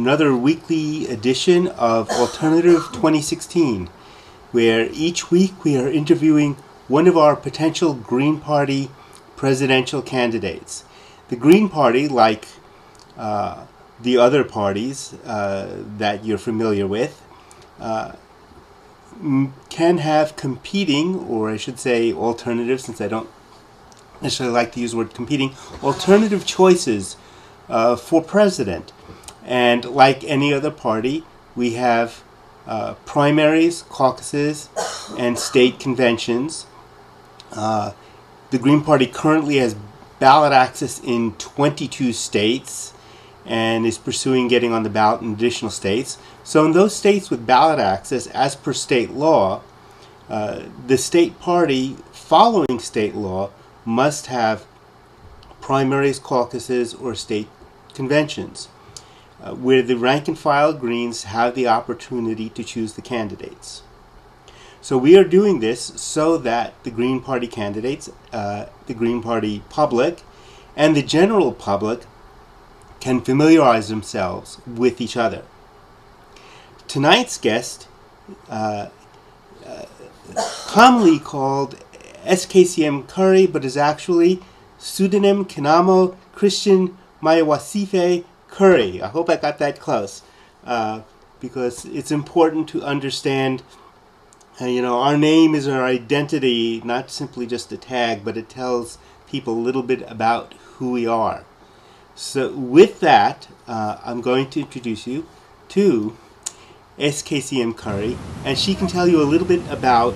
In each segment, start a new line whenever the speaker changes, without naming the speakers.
another weekly edition of Alternative 2016, where each week we are interviewing one of our potential Green Party presidential candidates. The Green Party, like the other parties that you're familiar with, can have competing, or I should say alternative, since I don't necessarily like to use the word competing, alternative choices for president. And like any other party, we have primaries, caucuses, and state conventions. The Green Party currently has ballot access in 22 states and is pursuing getting on the ballot in additional states. So in those states with ballot access, as per state law, the state party following state law must have primaries, caucuses, or state conventions, where the rank and file Greens have the opportunity to choose the candidates. So we are doing this so that the Green Party candidates, the Green Party public, and the general public can familiarize themselves with each other. Tonight's guest, commonly called SKCM Curry, but is actually Sedinam Kinamo Christin Moyowasifza Curry. I hope I got that close, because it's important to understand, our name is our identity, not simply just a tag, but it tells people a little bit about who we are. So with that, I'm going to introduce you to SKCM Curry, and she can tell you a little bit about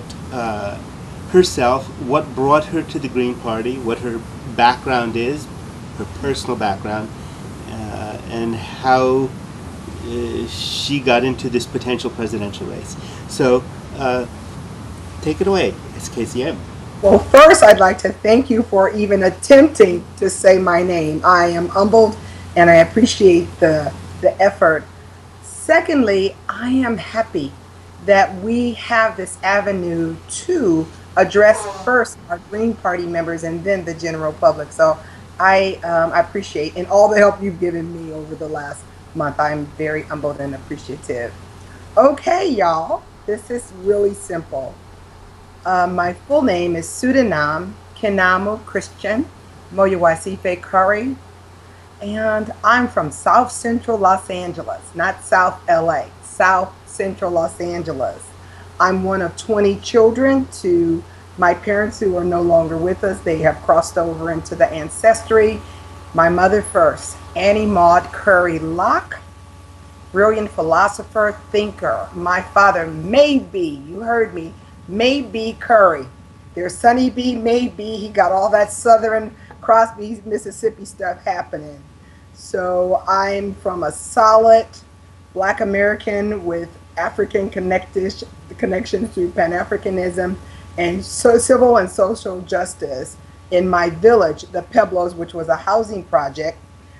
herself, what brought her to the Green Party, what her background is, her personal background, and how she got into this potential presidential race. So take it away, SKCM.
Well, first, I'd like to thank you for even attempting to say my name. I am humbled, and I appreciate the effort. Secondly, I am happy that we have this avenue to address first our Green Party members and then the general public. So I appreciate, and all the help you've given me over the last month. I'm very humbled and appreciative. Okay, y'all, this is really simple. My full name is Sedinam Kinamo Christin Moyowasifza Curry, and I'm from South Central Los Angeles, not South LA, South Central Los Angeles. I'm one of 20 children to my parents who are no longer with us. They have crossed over into the ancestry. My mother first, Annie Maud Curry Locke, brilliant philosopher, thinker. My father, Maybe, you heard me, Maybe Curry. There's Sonny B, Maybe. He got all that Southern Crosby, Mississippi stuff happening. So I'm from a solid Black American with African connections through Pan-Africanism and civil and social justice in my village, the Pueblos, which was a housing project,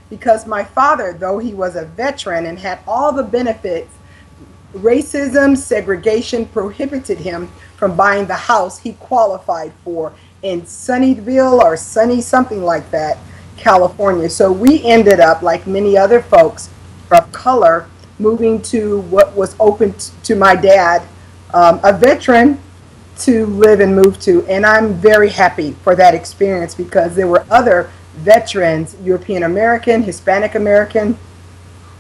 because my father, though he was a veteran and had all the benefits, racism, segregation prohibited him from buying the house he qualified for in Sunnyvale or Sunny something like that, California. So we ended up, like many other folks of color, moving to what was open to my dad, a veteran, to live and move to. And I'm very happy for that experience because there were other veterans, European American, Hispanic American,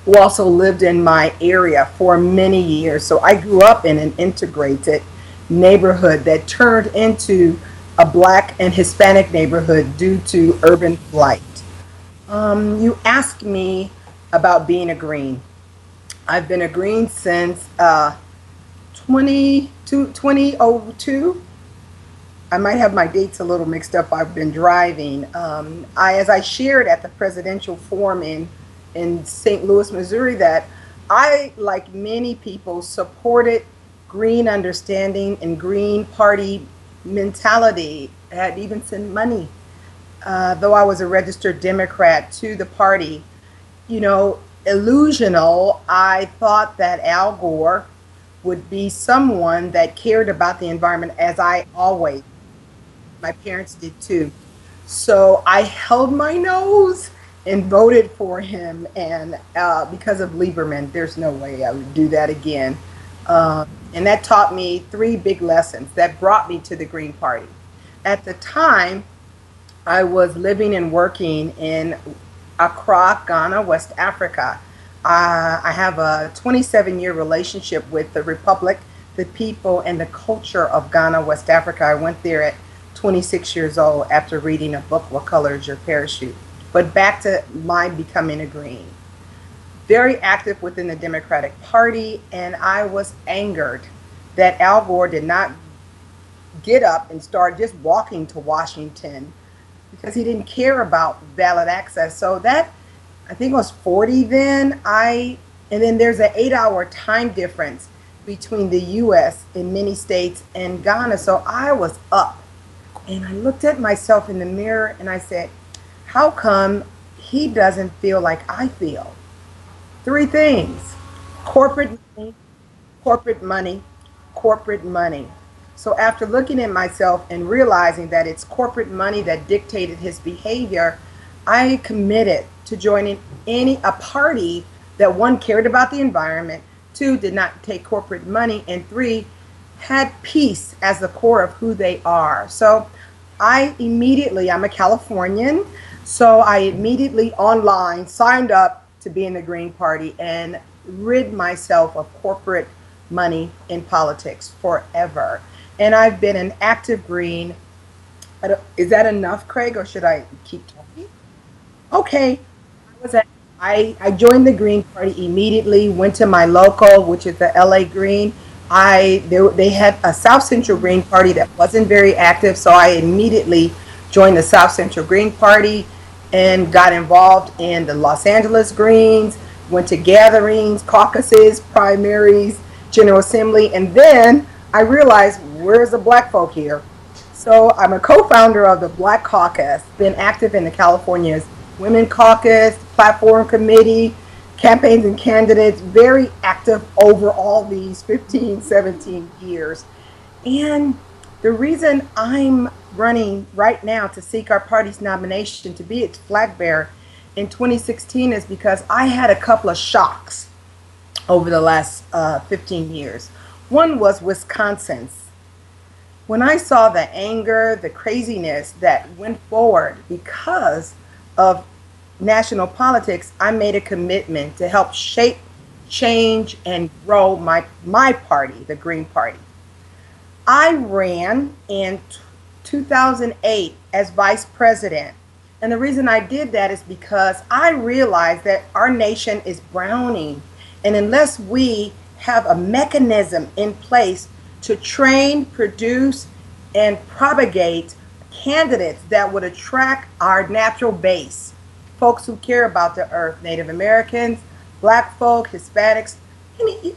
who also lived in my area for many years. So I grew up in an integrated neighborhood that turned into a Black and Hispanic neighborhood due to urban flight. You asked me about being a Green. I've been a Green since 2002. I might have my dates a little mixed up. I've been driving. As I shared at the presidential forum in St. Louis, Missouri, that I, like many people, supported Green understanding and Green Party mentality. I had even sent money, though I was a registered Democrat, to the party. Illusional, I thought that Al Gore would be someone that cared about the environment, as I always, my parents did too. So I held my nose and voted for him. And because of Lieberman, there's no way I would do that again. And that taught me three big lessons that brought me to the Green Party. At the time, I was living and working in Accra, Ghana, West Africa. I have a 27-year relationship with the Republic, the people, and the culture of Ghana, West Africa. I went there at 26 years old after reading a book, What Color is Your Parachute? But back to my becoming a Green. Very active within the Democratic Party, and I was angered that Al Gore did not get up and start just walking to Washington because he didn't care about ballot access. So that, I think it was 40 then. And then there's an 8-hour time difference between the US in many states and Ghana. So I was up and I looked at myself in the mirror and I said, how come he doesn't feel like I feel? Three things: corporate money, corporate money, corporate money. So after looking at myself and realizing that it's corporate money that dictated his behavior, I committed to joining a party that, one, cared about the environment, two, did not take corporate money, and three, had peace as the core of who they are. So I'm a Californian, so I immediately online signed up to be in the Green Party and rid myself of corporate money in politics forever. And I've been an active Green. Is that enough, Craig, or should I keep talking? Okay. I joined the Green Party immediately, went to my local, which is the LA Green. They had a South Central Green Party that wasn't very active, so I immediately joined the South Central Green Party and got involved in the Los Angeles Greens, went to gatherings, caucuses, primaries, General Assembly, and then I realized, where's the black folk here? So I'm a co-founder of the Black Caucus, been active in the California's Women Caucus, Platform Committee, campaigns and candidates, very active over all these 15, 17 years. And the reason I'm running right now to seek our party's nomination to be its flag bearer in 2016 is because I had a couple of shocks over the last 15 years. One was Wisconsin's. When I saw the anger, the craziness that went forward because of national politics, I made a commitment to help shape, change, and grow my party, the Green Party. I ran in 2008 as vice president. And the reason I did that is because I realized that our nation is browning. And unless we have a mechanism in place to train, produce, and propagate candidates that would attract our natural base, folks who care about the earth, Native Americans, black folk, Hispanics,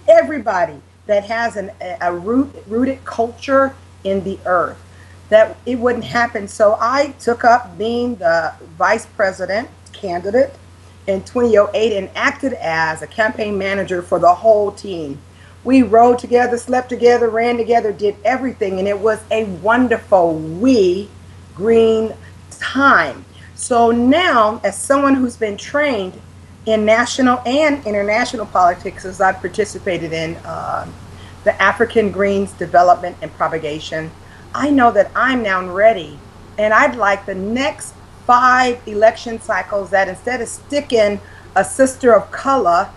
everybody that has a rooted culture in the earth, that it wouldn't happen. So I took up being the vice president candidate in 2008 and acted as a campaign manager for the whole team. We rode together, slept together, ran together, did everything, and it was a wonderful green time. So now, as someone who's been trained in national and international politics, as I've participated in the African Greens development and propagation, I know that I'm now ready, and I'd like the next 5 election cycles that instead of sticking a sister of color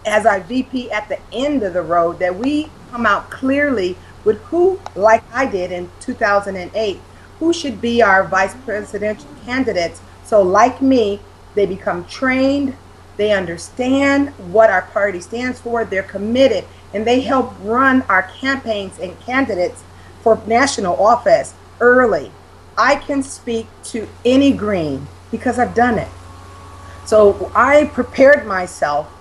as our VP at the end of the road, that we come out clearly with who, like I did in 2008, who should be our vice presidential candidates. So like me, they become trained, they understand what our party stands for, they're committed, and they help run our campaigns and candidates for national office early. I can speak to any Green because I've done it. So I prepared myself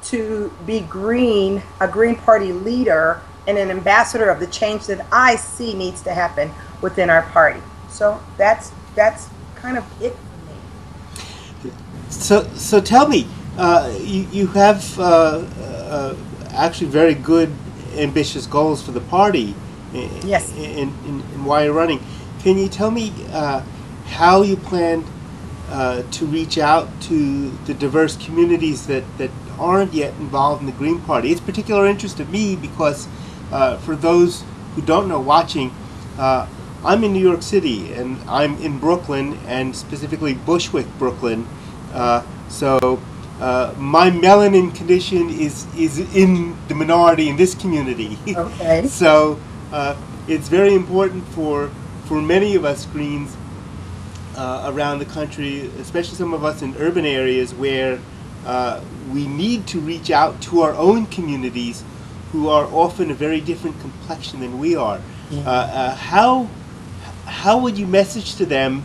to be Green, a Green Party leader and an ambassador of the change that I see needs to happen within our party. So that's kind of it for me.
So tell me, you have actually very good, ambitious goals for the party.
Yes.
In why you're running. Can you tell me how you plan to reach out to the diverse communities that aren't yet involved in the Green Party. It's particular interest of me because for those who don't know watching, I'm in New York City and I'm in Brooklyn, and specifically Bushwick, Brooklyn. So my melanin condition is in the minority in this community.
Okay.
So it's very important for many of us Greens around the country, especially some of us in urban areas, where we need to reach out to our own communities who are often a very different complexion than we are. How would you message to them?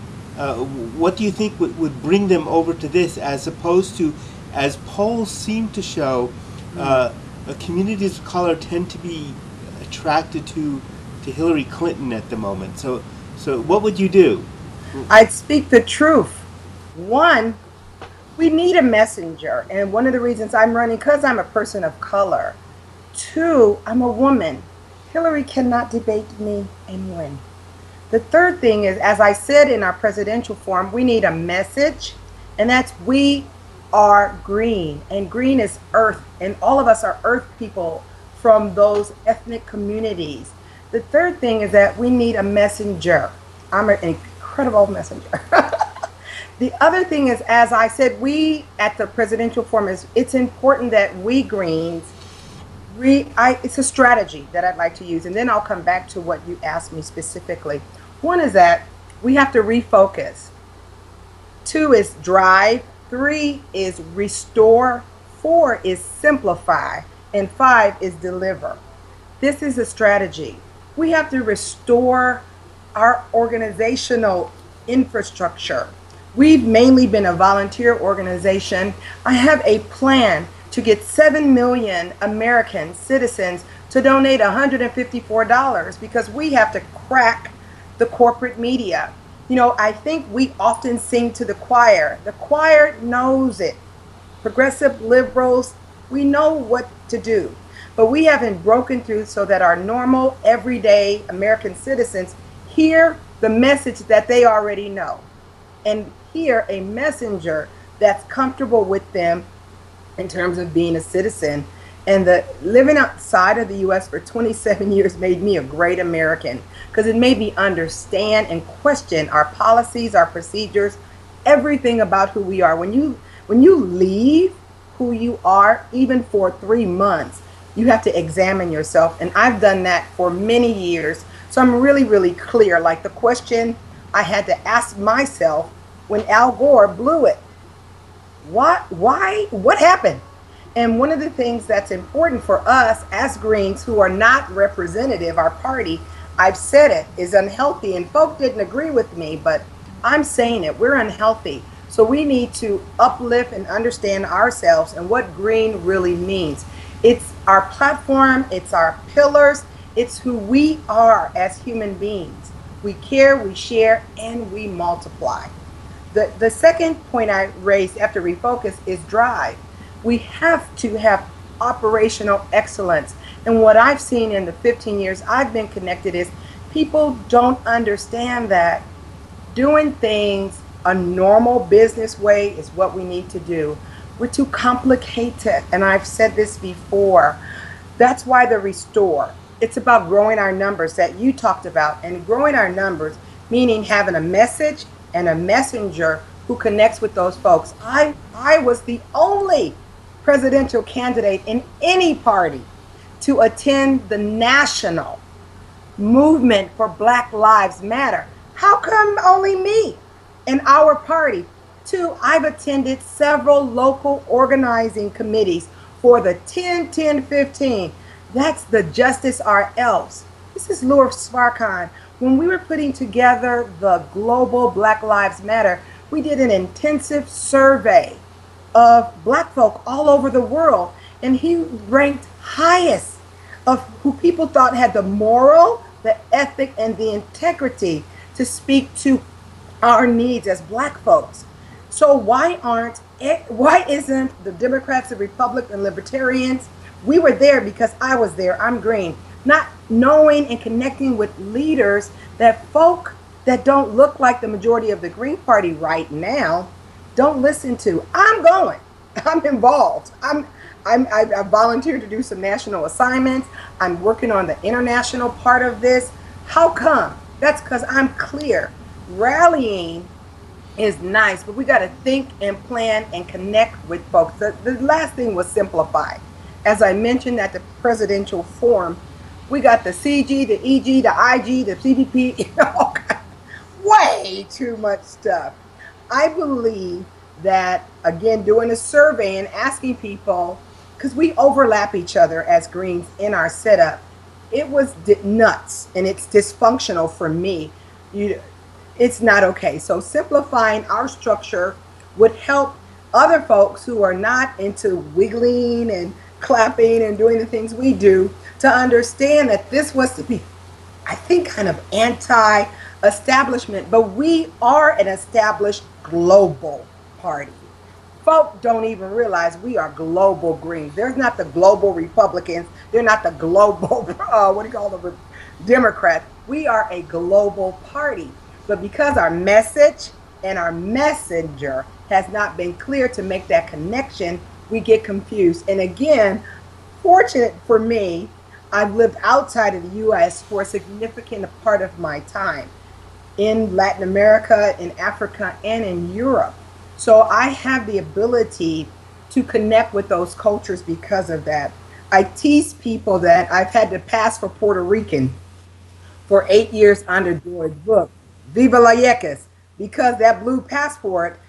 What do you think would bring them over to this, as opposed to, as polls seem to show, communities of color tend to be attracted to Hillary Clinton at the moment. So what would you do?
I'd speak the truth. One, we need a messenger, and one of the reasons I'm running, because I'm a person of color. Two, I'm a woman. Hillary cannot debate me and win. The third thing is, as I said in our presidential forum, we need a message, and that's we are green, and green is earth, and all of us are earth people from those ethnic communities. The third thing is that we need a messenger. I'm an incredible messenger. The other thing is, as I said, we at the presidential forum, it's important that we Greens, it's a strategy that I'd like to use, and then I'll come back to what you asked me specifically. One is that we have to refocus. 2 is drive. 3 is restore. 4 is simplify. And 5 is deliver. This is a strategy. We have to restore our organizational infrastructure. We've mainly been a volunteer organization. I have a plan to get 7 million American citizens to donate $154 because we have to crack the corporate media. You know, I think we often sing to the choir. The choir knows it. Progressive liberals, we know what to do. But we haven't broken through so that our normal, everyday American citizens hear the message that they already know, and hear a messenger that's comfortable with them in terms of being a citizen. And the living outside of the U.S. for 27 years made me a great American, because it made me understand and question our policies, our procedures, everything about who we are. When you leave who you are, even for 3 months, you have to examine yourself. And I've done that for many years. So I'm really, really clear. Like the question I had to ask myself when Al Gore blew it. What happened? And one of the things that's important for us as Greens who are not representative, our party, I've said it, is unhealthy. And folk didn't agree with me, but I'm saying it. We're unhealthy. So we need to uplift and understand ourselves and what green really means. It's our platform, it's our pillars, it's who we are as human beings. We care, we share, and we multiply. The second point I raised after refocus is drive. We have to have operational excellence. And what I've seen in the 15 years I've been connected is people don't understand that doing things a normal business way is what we need to do. We're too complicated, and I've said this before. That's why the restore. It's about growing our numbers that you talked about, and growing our numbers, meaning having a message and a messenger who connects with those folks. I was the only presidential candidate in any party to attend the national movement for Black Lives Matter. How come only me and our party? 2, I've attended several local organizing committees for the 10-10-15. That's the Justice Our Elves. This is Louis Farrakhan. When we were putting together the global Black Lives Matter, we did an intensive survey of Black folk all over the world, and he ranked highest of who people thought had the moral, the ethic, and the integrity to speak to our needs as Black folks. So why isn't the Democrats, the Republicans, and Libertarians? We were there because I was there. I'm green. Not knowing and connecting with leaders that folk that don't look like the majority of the Green Party right now, don't listen to. I'm going. I'm involved. I volunteered to do some national assignments. I'm working on the international part of this. How come? That's because I'm clear. Rallying is nice, but we got to think and plan and connect with folks. The last thing was simplify. As I mentioned at the presidential forum, we got the CG, the EG, the IG, the CBP, way too much stuff. I believe that, again, doing a survey and asking people, because we overlap each other as Greens in our setup, it was nuts and it's dysfunctional for me. It's not okay. So simplifying our structure would help other folks who are not into wiggling and clapping and doing the things we do to understand that this was to be, I think, kind of anti-establishment, but we are an established global party. Folk don't even realize we are global Greens. There's not the global Republicans. They're not the global, what do you call them, Democrats. We are a global party. But because our message and our messenger has not been clear to make that connection, we get confused. And again, fortunate for me, I've lived outside of the U.S. for a significant part of my time in Latin America, in Africa, and in Europe. So I have the ability to connect with those cultures because of that. I tease people that I've had to pass for Puerto Rican for 8 years under George Bush. Viva la Yecas, because that blue passport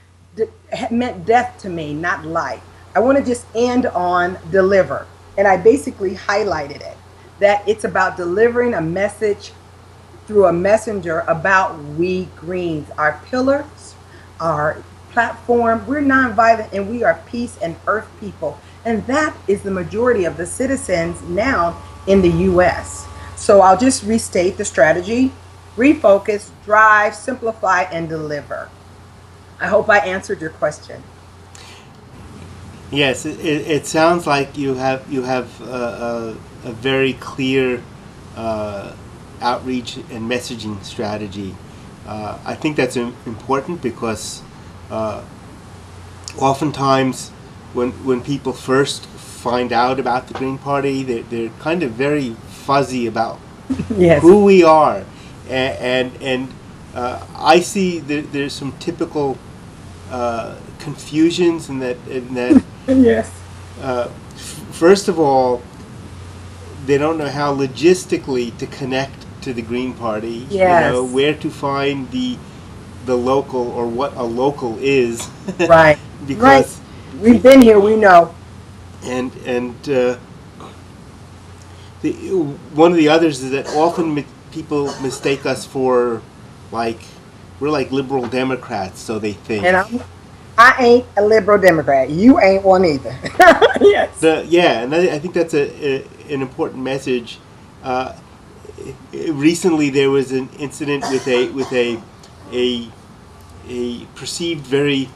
meant death to me, not life. I want to just end on deliver. And I basically highlighted it, that it's about delivering a message through a messenger about we Greens, our pillars, our platform. We're nonviolent and we are peace and earth people. And that is the majority of the citizens now in the U.S. So I'll just restate the strategy: refocus, drive, simplify, and deliver. I hope I answered your question.
Yes, it sounds like you have a very clear outreach and messaging strategy. I think that's important because oftentimes when people first find out about the Green Party, they're kind of very fuzzy about
Yes.
who we are, and I see there's some typical confusions in that
Yes.
first of all, they don't know how logistically to connect to the Green Party.
Yes.
Where to find the local, or what a local is.
Right.
Because
Right. We've been here, we know.
and one of the others is that often people mistake us for we're like liberal Democrats, so they think.
And I ain't a liberal Democrat. You ain't one either. Yes.
And I think that's an important message. Recently, there was an incident with a perceived very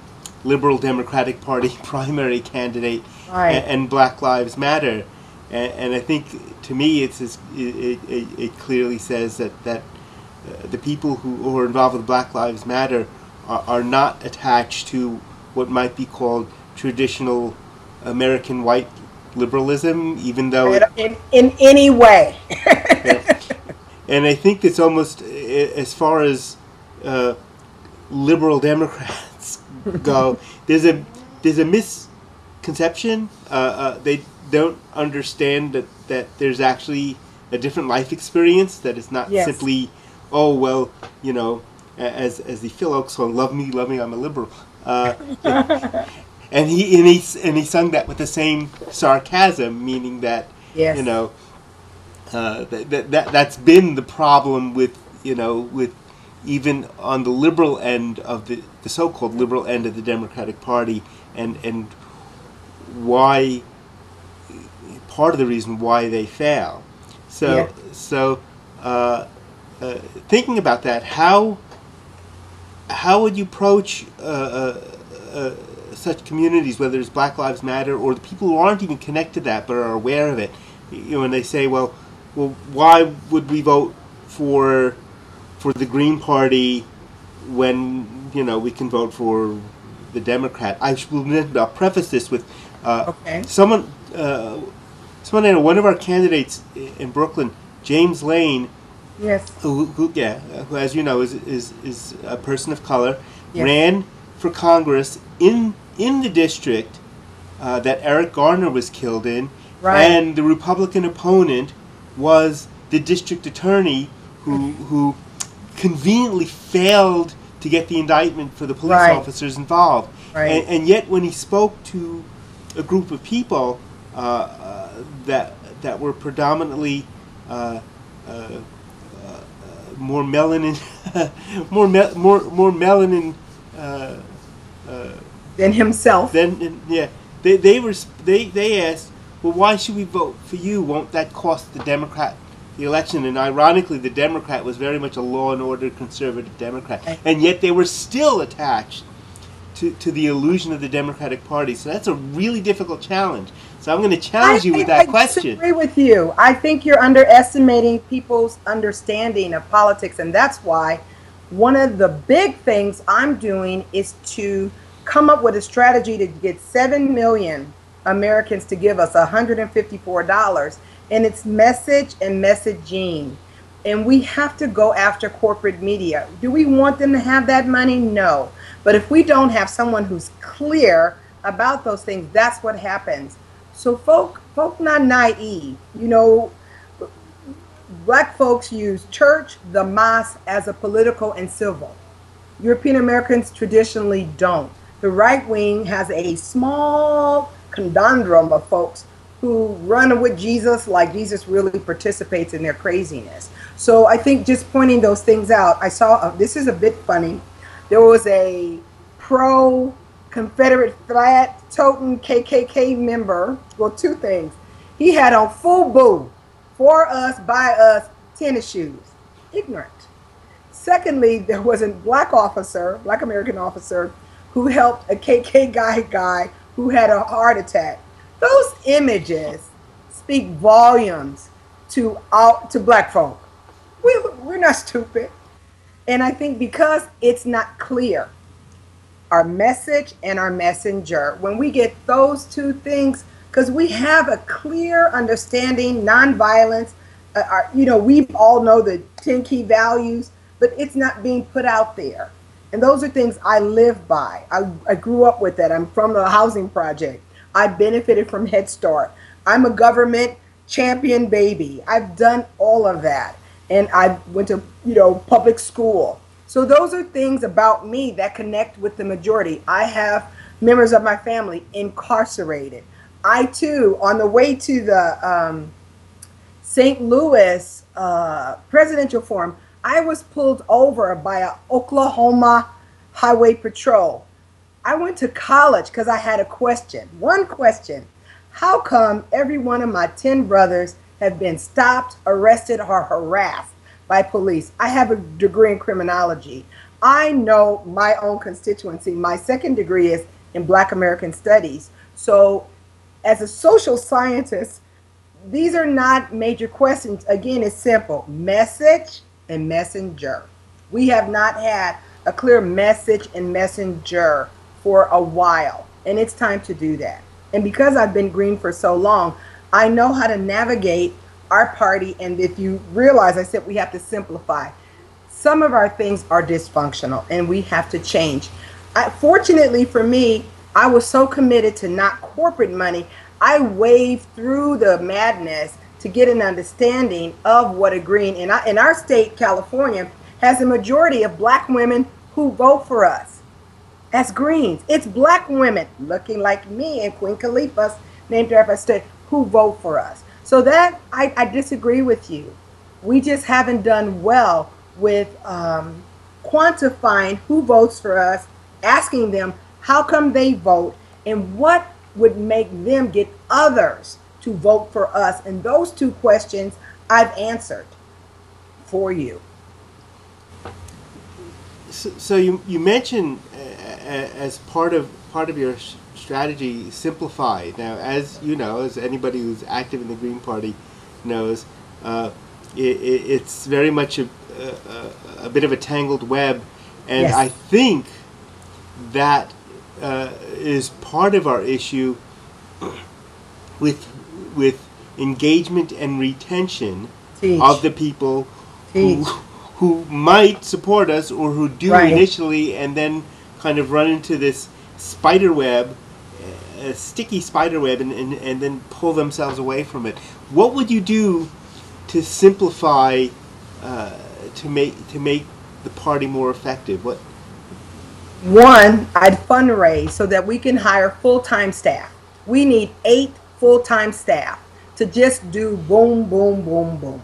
liberal Democratic Party primary candidate,
Right.
and Black Lives Matter, and I think to me it clearly says that the people who are involved with Black Lives Matter are not attached to what might be called traditional American white liberalism, even though
in any way.
and I think it's almost, as far as liberal Democrats go, there's a misconception. They don't understand that there's actually a different life experience, that it's not
Yes.
simply, oh well, as the Phil Oakes song, "Love Me, I'm a liberal," and he sung that with the same sarcasm, meaning that
Yes.
that's been the problem with even on the liberal end of the so-called liberal end of the Democratic Party, and why, part of the reason why they fail. So thinking about that, how would you approach such communities, whether it's Black Lives Matter or the people who aren't even connected to that but are aware of it? When they say, well, why would we vote for the Green Party when we can vote for the Democrat. I'll preface this with
Okay.
someone I know, one of our candidates in Brooklyn, James Lane,
Yes.
who as you know is a person of color,
Yes.
ran for Congress in the district that Eric Garner was killed in,
Right.
and the Republican opponent was the district attorney who conveniently failed to get the indictment for the police
Right.
officers involved.
Right.
And yet when he spoke to a group of people that were predominantly more melanin more melanin
Then himself.
then they asked, well, why should we vote for you? Won't that cost the Democrat the election? And ironically, the Democrat was very much a law and order conservative Democrat, and yet they were still attached to the illusion of the Democratic Party. So that's a really difficult challenge. So I'm going to challenge you with that
I
question.
disagree with you. I think you're underestimating people's understanding of politics, and that's why one of the big things I'm doing is to come up with a strategy to get 7 million Americans to give us $154, and it's message and messaging. And we have to go after corporate media. Do we want them to have that money? No. But if we don't have someone who's clear about those things, that's what happens. So folk not naive. You know, black folks use church, the mosque, as a political and civil. European Americans traditionally don't. The right wing has a small conundrum of folks who run with Jesus like Jesus really participates in their craziness. So I think just pointing those things out, I saw, this is a bit funny. There was a pro-Confederate flag-toting KKK member, well, two things. He had on FUBU, for us, by us, tennis shoes. Ignorant. Secondly, there was a black American officer, who helped a KK guy who had a heart attack. Those images speak volumes to black folk. We're not stupid. And I think because it's not clear, our message and our messenger, when we get those two things, because we have a clear understanding, nonviolence, we all know the 10 key values, but it's not being put out there. And those are things I live by. I grew up with that. I'm from the housing project. I benefited from Head Start. I'm a government champion baby. I've done all of that. And I went to, public school. So those are things about me that connect with the majority. I have members of my family incarcerated. I too, on the way to the St. Louis presidential forum, I was pulled over by an Oklahoma Highway Patrol. I went to college because I had a question. One question. How come every one of my 10 brothers have been stopped, arrested, or harassed by police? I have a degree in criminology. I know my own constituency. My second degree is in Black American Studies. So as a social scientist, these are not major questions. Again, it's simple. Message and messenger. We have not had a clear message and messenger for a while, and it's time to do that. And because I've been green for so long, I know how to navigate our party. And if you realize, I said we have to simplify. Some of our things are dysfunctional and we have to change. Fortunately for me, I was so committed to not corporate money, I waved through the madness to get an understanding of what a green, in our state, California, has a majority of black women who vote for us as Greens. It's black women looking like me and Queen Khalifa's named after a state who vote for us. So that I disagree with you. We just haven't done well with quantifying who votes for us, asking them how come they vote, and what would make them get others to vote for us. And those two questions I've answered for you.
So you mentioned as part of your strategy, simplify. Now, as you know, as anybody who's active in the Green Party knows, it's very much a bit of a tangled web, and
Yes.
I think that is part of our issue with engagement and retention
Teach.
of the people
Teach.
who might support us or who do
Right.
initially, and then kind of run into this spider web, a sticky spider web, and then pull themselves away from it. What would you do to simplify, to make the party more effective? What?
One, I'd fundraise so that we can hire full-time staff. We need 8 full-time staff to just do boom, boom, boom, boom.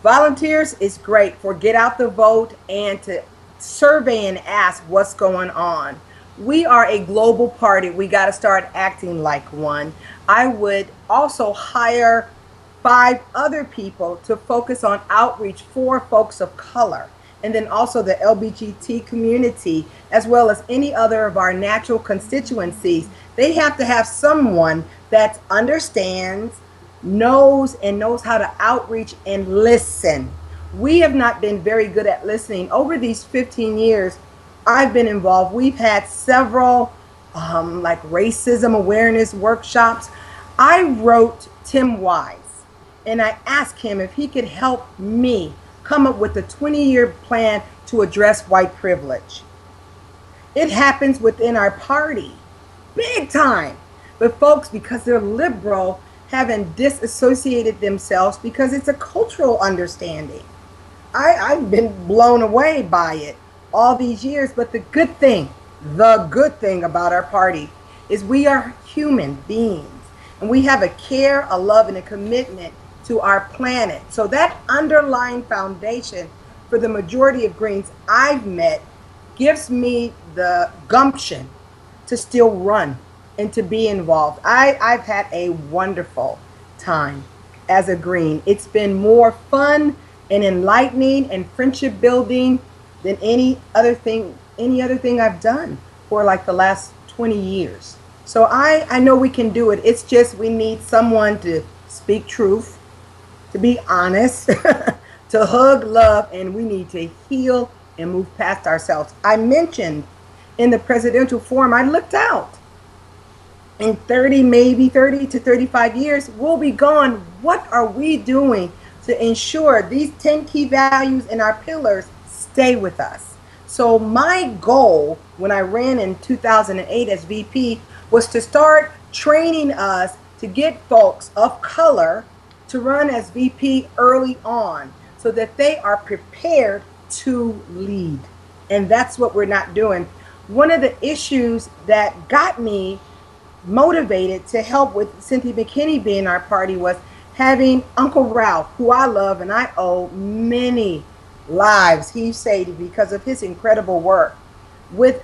Volunteers is great for get out the vote and to survey and ask what's going on. We are a global party. We got to start acting like one. I would also hire 5 other people to focus on outreach for folks of color, and then also the LGBT community, as well as any other of our natural constituencies. They have to have someone that understands, knows how to outreach and listen. We have not been very good at listening. Over these 15 years I've been involved, we've had several like racism awareness workshops. I wrote Tim Wise and I asked him if he could help me come up with a 20-year plan to address white privilege. It happens within our party, big time. But folks, because they're liberal, haven't disassociated themselves because it's a cultural understanding. I've been blown away by it all these years, but the good thing about our party is we are human beings, and we have a care, a love, and a commitment to our planet. So that underlying foundation for the majority of Greens I've met gives me the gumption to still run and to be involved. I've had a wonderful time as a Green. It's been more fun and enlightening and friendship building than any other thing I've done for like the last 20 years. So I know we can do it. It's just we need someone to speak truth, to be honest, to hug, love, and we need to heal and move past ourselves. I mentioned in the presidential forum, I looked out. In 30 to 35 years, we'll be gone. What are we doing to ensure these 10 key values and our pillars stay with us? So my goal when I ran in 2008 as VP was to start training us to get folks of color to run as VP early on so that they are prepared to lead. And that's what we're not doing. One of the issues that got me motivated to help with Cynthia McKinney being our party was having Uncle Ralph, who I love and I owe many lives, he saved because of his incredible work with,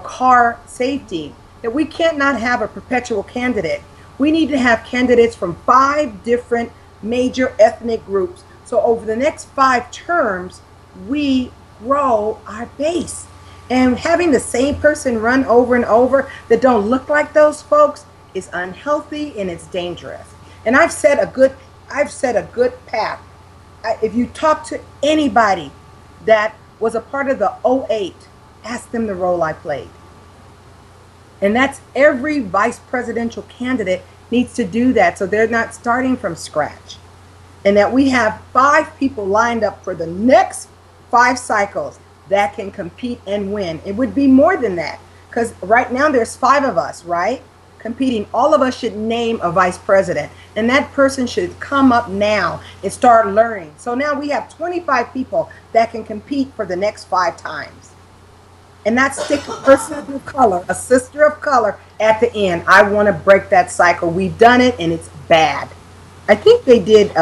car safety, that we can't not have a perpetual candidate. We need to have candidates from 5 different major ethnic groups. So over the next 5 terms, we grow our base. And having the same person run over and over that don't look like those folks is unhealthy and it's dangerous. And I've set a good path. If you talk to anybody that was a part of the '08, ask them the role I played. And that's every vice presidential candidate needs to do that so they're not starting from scratch. And that we have 5 people lined up for the next 5 cycles that can compete and win. It would be more than that because right now there's 5 of us, right? Competing. All of us should name a vice president, and that person should come up now and start learning. So now we have 25 people that can compete for the next 5 times. And that's stick a person of color, a sister of color at the end. I want to break that cycle. We've done it and it's bad. I think they did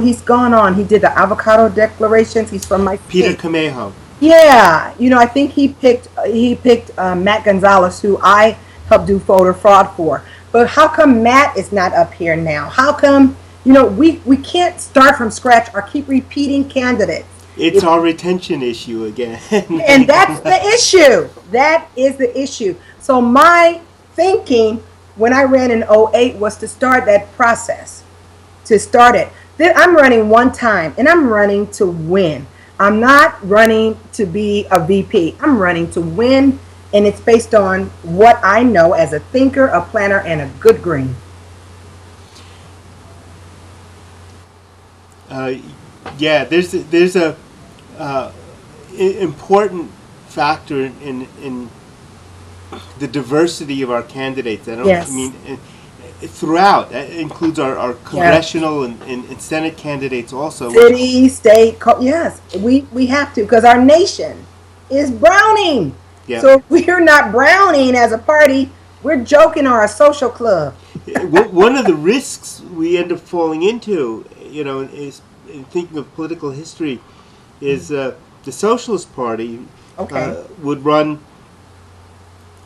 he's gone on. He did the avocado declarations. He's from my
Peter
state.
Camejo.
Yeah, I think he picked Matt Gonzalez, who I helped do voter fraud for. But how come Matt is not up here now? How come we can't start from scratch or keep repeating candidates?
It's our retention issue again.
And that's the issue. That is the issue. So my thinking when I ran in '08 was to start that process, to start it. Then I'm running one time, and I'm running to win. I'm not running to be a VP. I'm running to win and it's based on what I know as a thinker, a planner, and a good green.
Yeah, there's a important factor in the diversity of our candidates. I don't
Yes.
mean throughout. That includes our congressional and Senate candidates also.
City, state, yes, we have to, because our nation is browning.
Yeah.
So if we're not browning as a party, we're joking, or a social club.
One of the risks we end up falling into, is in thinking of political history, is the Socialist Party would run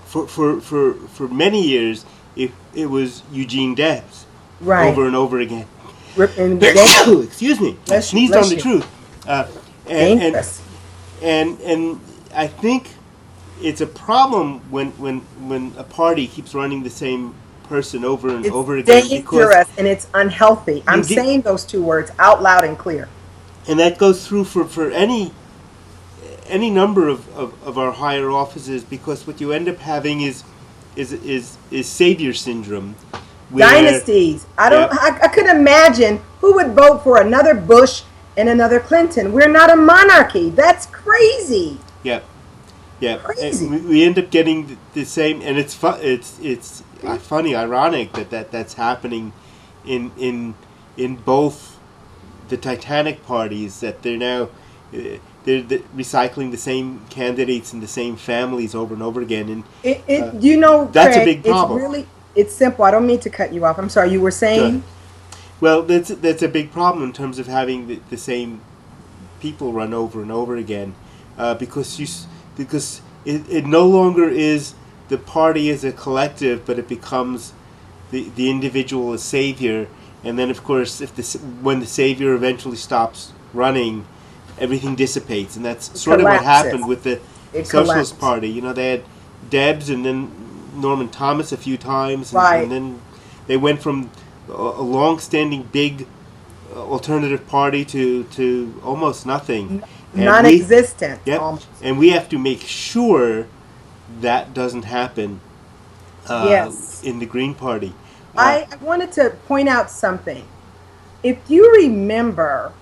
for many years if it was Eugene Debs over and over again. Excuse me, I sneezed on the truth. And I think it's a problem when a party keeps running the same person over and over again.
It's dangerous and it's unhealthy. I'm saying those two words out loud and clear.
And that goes through for any number of our higher offices, because what you end up having is savior syndrome.
Dynasties. I couldn't imagine who would vote for another Bush and another Clinton. We're not a monarchy. That's crazy.
Yeah.
Crazy.
We end up getting the same, and it's funny, ironic that's happening in both the Titanic parties, that they're now they're recycling the same candidates and the same families over and over again. And that's
Craig,
a big problem.
It's simple. I don't mean to cut you off. I'm sorry. You were saying.
Well, that's a big problem in terms of having the same people run over and over again, because it no longer is the party as a collective, but it becomes the individual as savior. And then, of course, when the savior eventually stops running, everything dissipates, and that's sort of what happened with the Socialist Party. They had Debs and then Norman Thomas a few times, and then they went from a long-standing big alternative party to almost nothing.
Non-existent.
And we have to make sure that doesn't happen in the Green Party.
I wanted to point out something. If you remember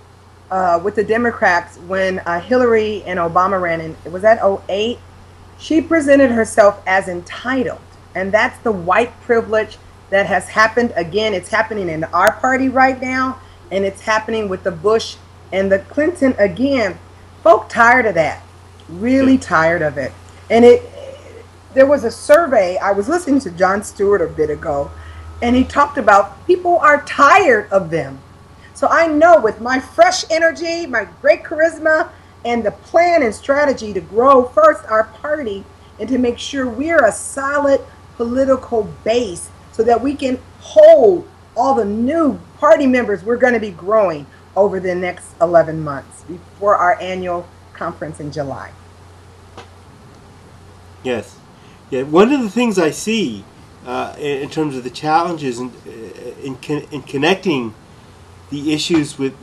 with the Democrats, when Hillary and Obama ran in, was that 2008? She presented herself as entitled. And that's the white privilege that has happened again. It's happening in our party right now, and it's happening with the Bush and the Clinton again. Folk tired of that, really tired of it. And there was a survey, I was listening to Jon Stewart a bit ago, and he talked about people are tired of them. So I know with my fresh energy, my great charisma, and the plan and strategy to grow first our party and to make sure we're a solid political base so that we can hold all the new party members we're going to be growing over the next 11 months before our annual conference in July.
Yes. Yeah. One of the things I see in terms of the challenges in connecting the issues with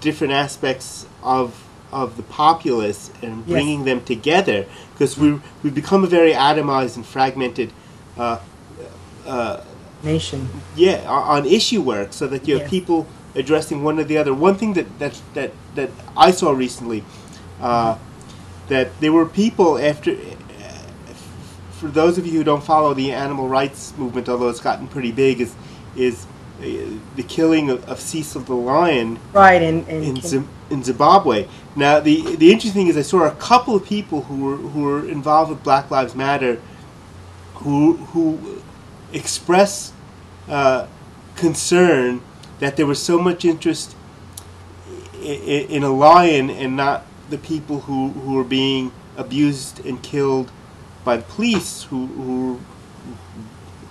different aspects of the populace and bringing them together, because we've become a very atomized and fragmented
nation.
Yeah, on issue work, so that you have people addressing one or the other. One thing that I saw recently, that there were people for those of you who don't follow the animal rights movement, although it's gotten pretty big, is the killing of Cecil the lion, in Zimbabwe. Now, the interesting thing is I saw a couple of people who were involved with Black Lives Matter who expressed concern that there was so much interest in a lion and not the people who were being abused and killed by the police, who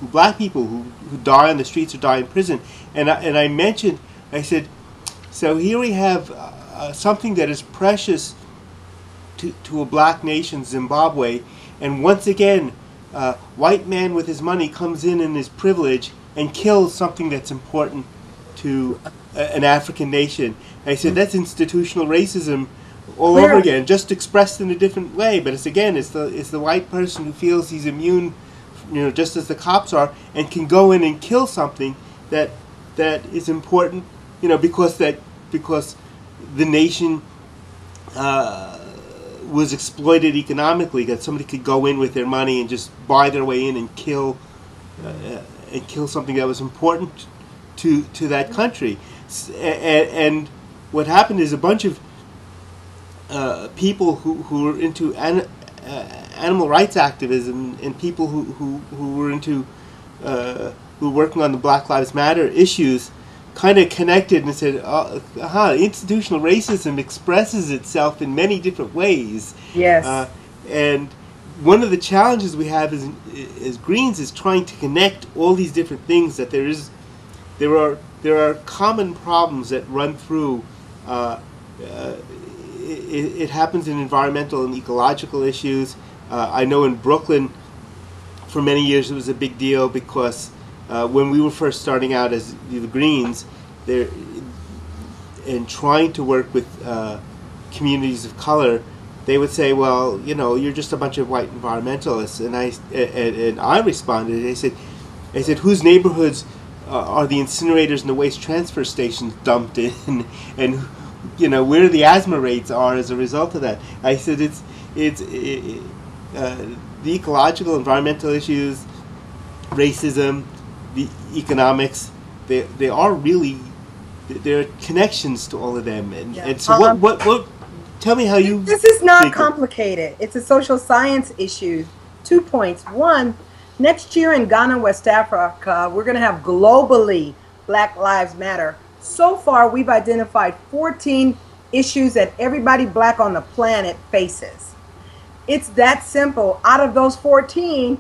black people who die on the streets or die in prison. And I mentioned, I said, so here we have something that is precious to a black nation, Zimbabwe, and once again, white man with his money comes in his privilege and kills something that's important to an African nation. And I said, that's institutional racism all over
Clearly.
again, just expressed in a different way. But it's the white person who feels he's immune, just as the cops are, and can go in and kill something that is important, because the nation was exploited economically. That somebody could go in with their money and just buy their way in and kill something that was important to that country. And what happened is a bunch of people who were into animal rights activism, and people who were into who were working on the Black Lives Matter issues kind of connected and said, institutional racism expresses itself in many different ways.
Yes.
And one of the challenges we have as Greens is trying to connect all these different things, that there are common problems that run through. It happens in environmental and ecological issues. I know in Brooklyn, for many years, it was a big deal because when we were first starting out as the Greens, and trying to work with communities of color, they would say, "Well, you're just a bunch of white environmentalists." And I responded. I said, "Whose neighborhoods are the incinerators and the waste transfer stations dumped in, and where the asthma rates are as a result of that?" I said, "It's the ecological, environmental issues, racism, the economics. They are really, there are connections to all of them." And so what? Tell me how you.
This is not complicated. It's a social science issue. 2 points. One, next year in Ghana, West Africa, we're going to have globally Black Lives Matter. So far, we've identified 14 issues that everybody black on the planet faces. It's that simple. Out of those 13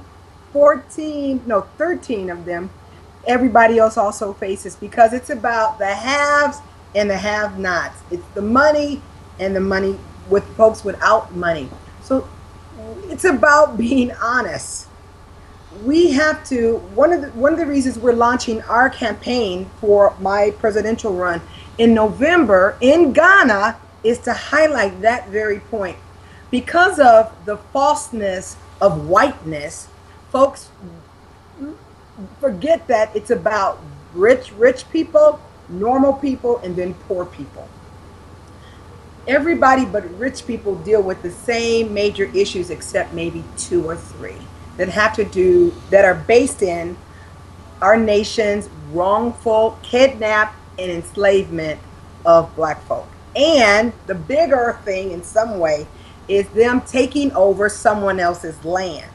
of them, everybody else also faces, because it's about the haves and the have-nots. It's the money and the money with folks without money. So it's about being honest. We have to, one of the reasons we're launching our campaign for my presidential run in November in Ghana is to highlight that very point. Because of the falseness of whiteness, folks forget that it's about rich people, normal people, and then poor people. Everybody but rich people deal with the same major issues, except maybe 2 or 3 that are based in our nation's wrongful kidnap and enslavement of black folk. And the bigger thing in some way is them taking over someone else's land.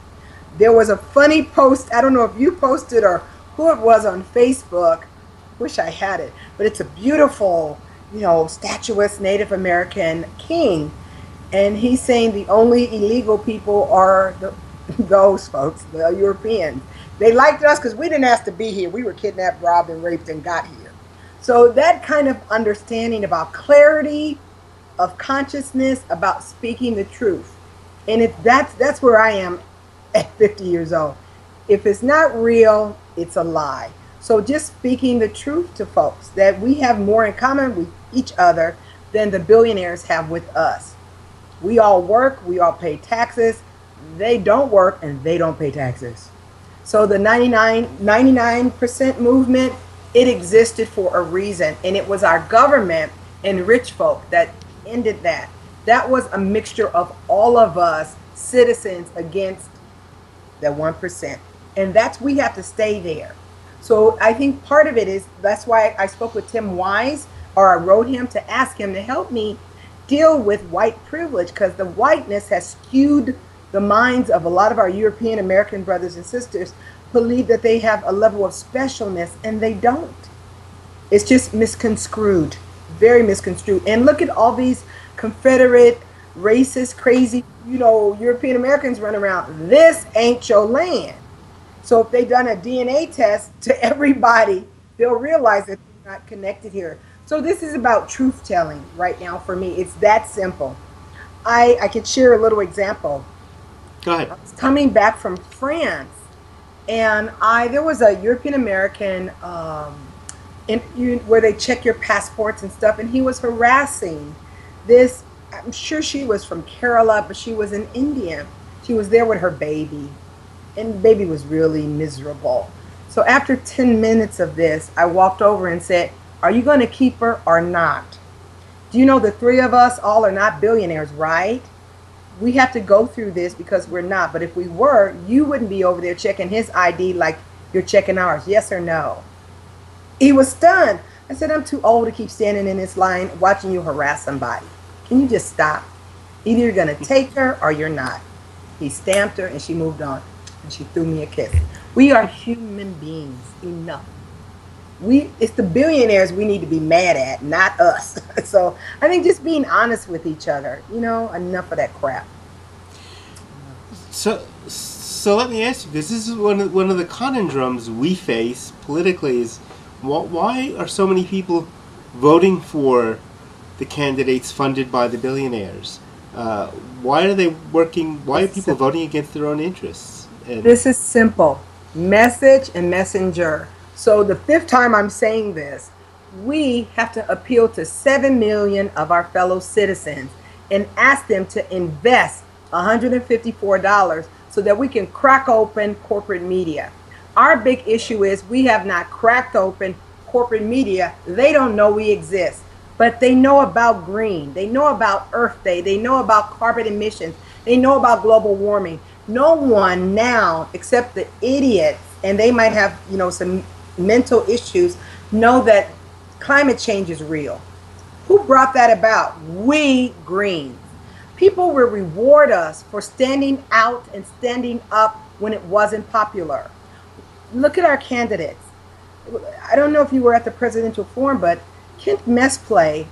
There was a funny post, I don't know if you posted or who it was, on Facebook. Wish I had it, but it's a beautiful, statuesque Native American king, and he's saying the only illegal people are those folks, the Europeans. They liked us because we didn't ask to be here. We were kidnapped, robbed, and raped and got here. So that kind of understanding about clarity of consciousness, about speaking the truth, and that's where I am at 50 years old. If it's not real, it's a lie. So just speaking the truth to folks, that we have more in common with each other than the billionaires have with us. We all work, we all pay taxes. They don't work and they don't pay taxes. So the 99% movement, it existed for a reason, and it was our government and rich folk that ended that. That was a mixture of all of us citizens against the 1%. And we have to stay there. So I think part of it is, that's why I spoke with Tim Wise, or I wrote him to ask him to help me deal with white privilege, because the whiteness has skewed the minds of a lot of our European American brothers and sisters, believe that they have a level of specialness, and they don't. It's just misconstrued, very misconstrued. And look at all these Confederate, racist, crazy, European Americans run around. This ain't your land. So if they done a DNA test to everybody, they'll realize that they're not connected here. So this is about truth telling right now for me. It's that simple. I could share a little example.
Go ahead.
I was coming back from France, and there was a European American where they check your passports and stuff, and he was harassing this I'm sure she was from Kerala, but she was an Indian. She was there with her baby, and the baby was really miserable. So after 10 minutes of this, I walked over and said, "Are you going to keep her or not? Do you know the three of us all are not billionaires, right? We have to go through this because we're not. But if we were, you wouldn't be over there checking his ID like you're checking ours. Yes or no?" He was stunned. I said, "I'm too old to keep standing in this line watching you harass somebody. Can you just stop? Either you're going to take her or you're not." He stamped her and she moved on. And she threw me a kiss. We are human beings. Enough. It's the billionaires we need to be mad at, not us. So I think just being honest with each other, enough of that crap.
So let me ask you, because this is one of the conundrums we face politically is why are so many people voting for the candidates funded by the billionaires? Why are they working? Why are people voting against their own interests?
This is simple. Message and messenger. So the fifth time I'm saying this, we have to appeal to 7 million of our fellow citizens and ask them to invest $154 so that we can crack open corporate media. Our big issue is we have not cracked open corporate media. They don't know we exist, but they know about green. They know about Earth Day. They know about carbon emissions. They know about global warming. No one now, except the idiots, and they might have, some mental issues, know that climate change is real. Who brought that about? We Greens. People will reward us for standing out and standing up when it wasn't popular. Look at our candidates. I don't know if you were at the presidential forum, but Kent Mesplay,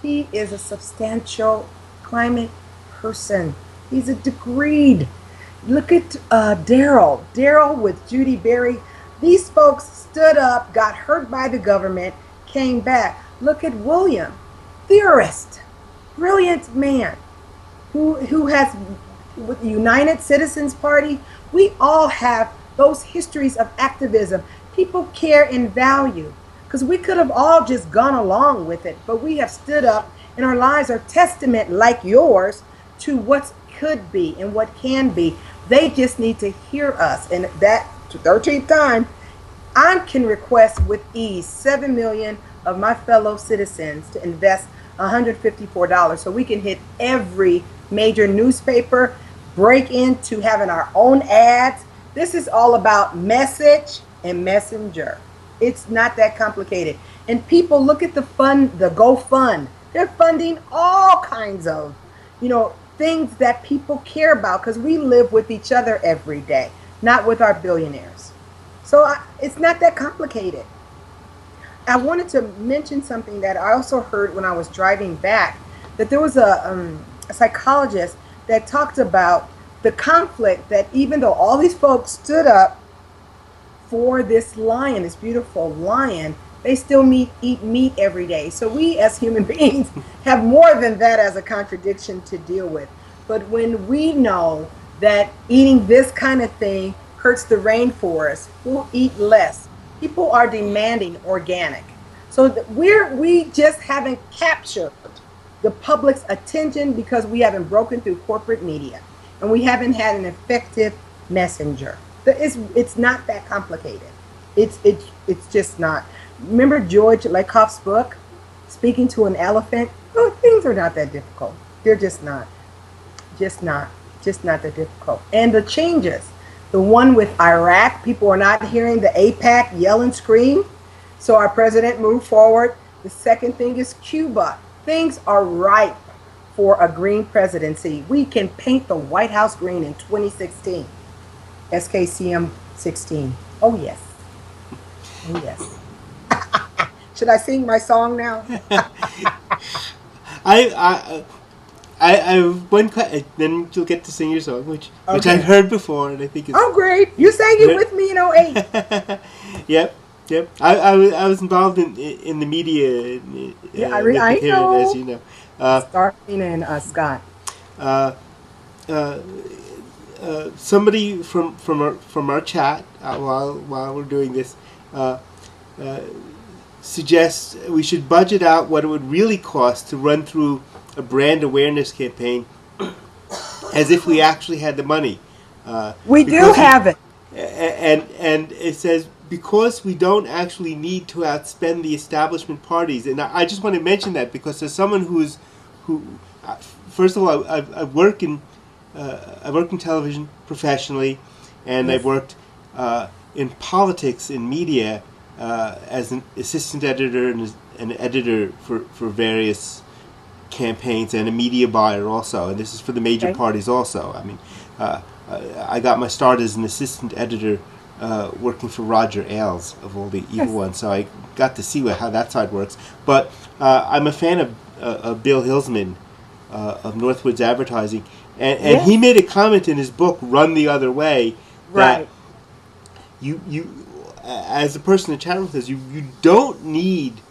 he is a substantial climate person. He's a degreed. Look at Daryl with Judy Berry. These folks stood up, got hurt by the government, came back. Look at William, theorist, brilliant man, who has with the United Citizens Party. We all have those histories of activism. People care and value, because we could have all just gone along with it, but we have stood up, and our lives are testament, like yours, to what could be and what can be. They just need to hear us. And that 13th time, I can request with ease 7 million of my fellow citizens to invest $154 so we can hit every major newspaper, break into having our own ads. This is all about message and messenger. It's not that complicated. And people, look at the GoFund. They're funding all kinds of, things that people care about, because we live with each other every day, not with our billionaires. So it's not that complicated. I wanted to mention something that I also heard when I was driving back, that there was a psychologist that talked about the conflict that even though all these folks stood up for this lion, this beautiful lion, they still eat meat every day. So we as human beings have more than that as a contradiction to deal with. But when we know that eating this kind of thing hurts the rainforest, we'll eat less. People are demanding organic. So we just haven't captured the public's attention because we haven't broken through corporate media, and we haven't had an effective messenger. It's not that complicated. It's just not. Remember George Lakoff's book, Speaking to an Elephant? Oh, things are not that difficult. They're just not. Just not that difficult. And the changes, the one with Iraq, people are not hearing the AIPAC yell and scream. So our president moved forward. The second thing is Cuba. Things are ripe for a green presidency. We can paint the White House green in 2016. SKCM 16. Oh, yes. Oh, yes. Should I sing my song now?
I one then you'll get to sing your song, which I've heard before, and I think it's
great. You sang it with me in 08.
Yep. I was involved in the media.
I know.
As you know.
Starlene and Scott.
Somebody from our chat while we're doing this suggests we should budget out what it would really cost to run through a brand awareness campaign as if we actually had the money.
We do have it.
And it says, because we don't actually need to outspend the establishment parties. And I just want to mention that because as someone first of all, I work in television professionally, and
Yes.
I've worked in politics, in media, as an assistant editor and an editor for various campaigns, and a media buyer also. And this is for the major
Okay.
parties also. I mean, I got my start as an assistant editor working for Roger Ailes of all the evil
Yes.
ones, so I got to see how that side works. But I'm a fan of Bill Hillsman of Northwoods Advertising, and
Yes.
he made a comment in his book Run the Other Way that
Right.
you as a person in chat room says, you don't need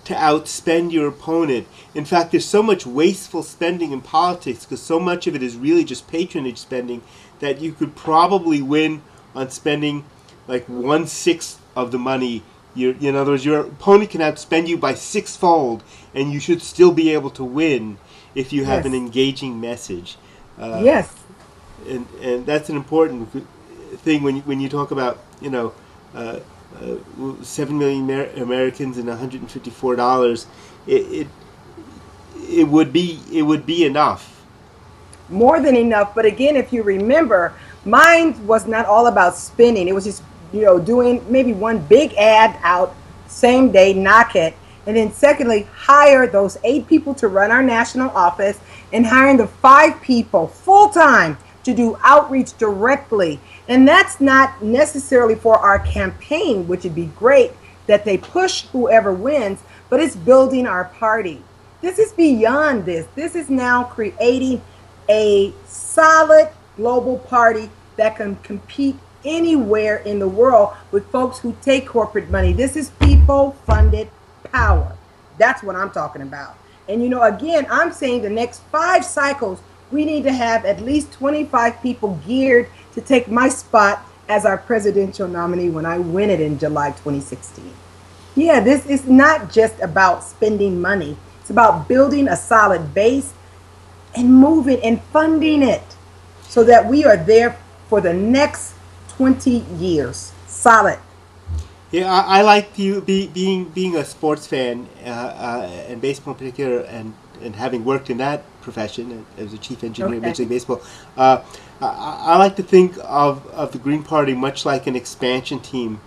to outspend your opponent. In fact, there's so much wasteful spending in politics because so much of it is really just patronage spending that you could probably win on spending like 1/6 of the money. In other words, your opponent can outspend you by sixfold, and you should still be able to win if you have
Yes.
an engaging message.
Yes.
And that's an important thing when you talk about 7 million Americans and $154. It would be enough.
More than enough. But again, if you remember, mine was not all about spending. It was just, doing maybe one big ad out, same day, knock it. And then secondly, hire those 8 people to run our national office and hiring the 5 people full time to do outreach directly. And that's not necessarily for our campaign, which would be great that they push whoever wins, but it's building our party. This is beyond this. This is now creating a solid global party that can compete anywhere in the world with folks who take corporate money. This is people funded power. That's what I'm talking about. And again, I'm saying the next 5 cycles, we need to have at least 25 people geared to take my spot as our presidential nominee when I win it in July 2016. Yeah, this is not just about spending money. It's about building a solid base and moving and funding it so that we are there for the next 20 years. Solid.
Yeah, I like being a sports fan, and baseball in particular, and having worked in that profession as a chief engineer in
Okay.
Major League Baseball. I like to think of the Green Party much like an expansion team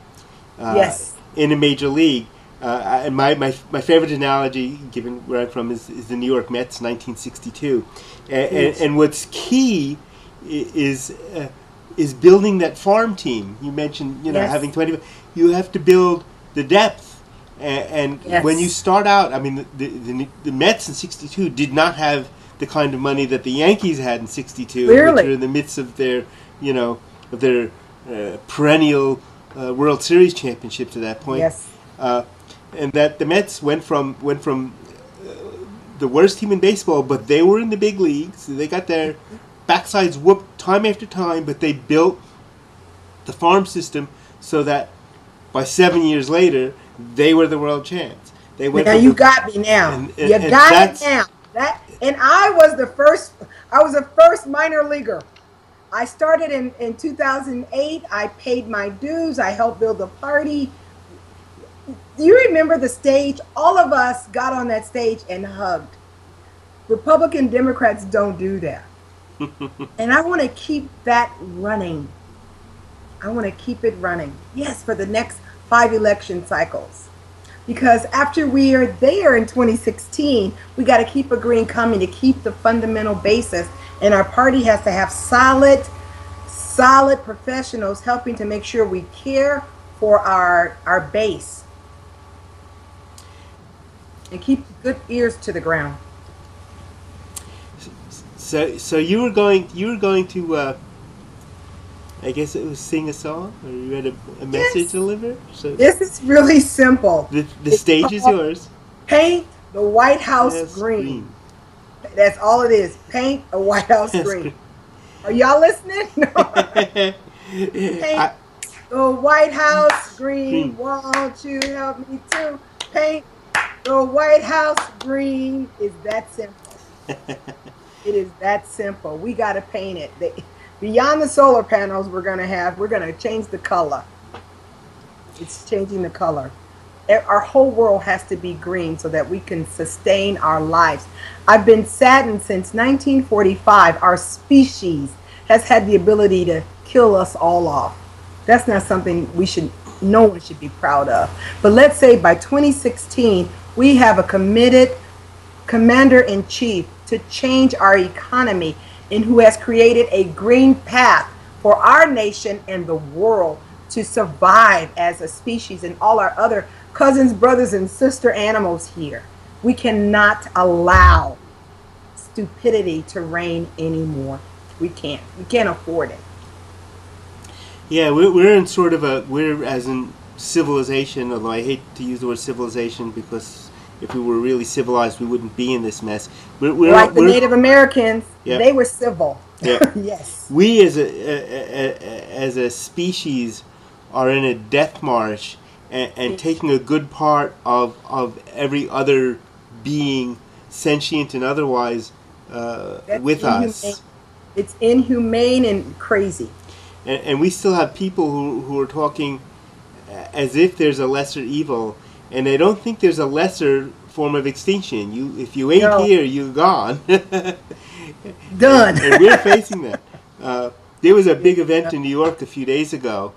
Yes.
in a major league. And my favorite analogy, given where I'm from, is the New York Mets, 1962. And what's key is building that farm team. You mentioned
Yes.
having 20. You have to build the depth. And
Yes.
when you start out, I mean, the Mets in '62 did not have the kind of money that the Yankees had in '62,
Clearly.
which were in the midst of their perennial World Series championships at that point.
Yes.
And that the Mets went from the worst team in baseball, but they were in the big leagues. They got their backsides whooped time after time, but they built the farm system so that by 7 years later, they were the world champs. They went.
Now you got me now. You got it now. And I was the first minor leaguer. I started in 2008. I paid my dues. I helped build the party. Do you remember the stage? All of us got on that stage and hugged. Republican Democrats don't do that. And I want to keep that running. I want to keep it running. Yes, for the next 5 election cycles. Because after we are there in 2016, we got to keep a green coming to keep the fundamental basis. And our party has to have solid professionals helping to make sure we care for our base. And keep good ears to the ground.
So you were going to I guess it was sing a song, or you had a message
Yes.
to deliver. So
This is really simple.
the stage is yours.
Paint the White House
Yes,
green. That's all it is. Paint a White House
Yes,
green. Are y'all listening? No. Paint the White House green.
Green.
Won't you help me to paint the White House green? Is that simple? It is that simple. We got to paint it. Beyond the solar panels we're going to change the color. It's changing the color. Our whole world has to be green so that we can sustain our lives. I've been saddened since 1945. Our species has had the ability to kill us all off. That's not something no one should be proud of. But let's say by 2016, we have a committed commander-in-chief to change our economy and who has created a green path for our nation and the world to survive as a species and all our other cousins, brothers, and sister animals here. We cannot allow stupidity to reign anymore. We can't. We can't afford it.
Yeah, we're in sort of we're as in civilization, although I hate to use the word civilization because if we were really civilized, we wouldn't be in this mess.
Like the Native Americans,
yeah.
They were civil.
Yeah.
Yes.
We as a species are in a death march and taking a good part of every other being, sentient and otherwise, with us.
It's inhumane and crazy.
And we still have people who are talking as if there's a lesser evil, and they don't think there's a lesser form of extinction. If you ain't here, you're gone.
Done.
And we're facing that. There was a big event in New York a few days ago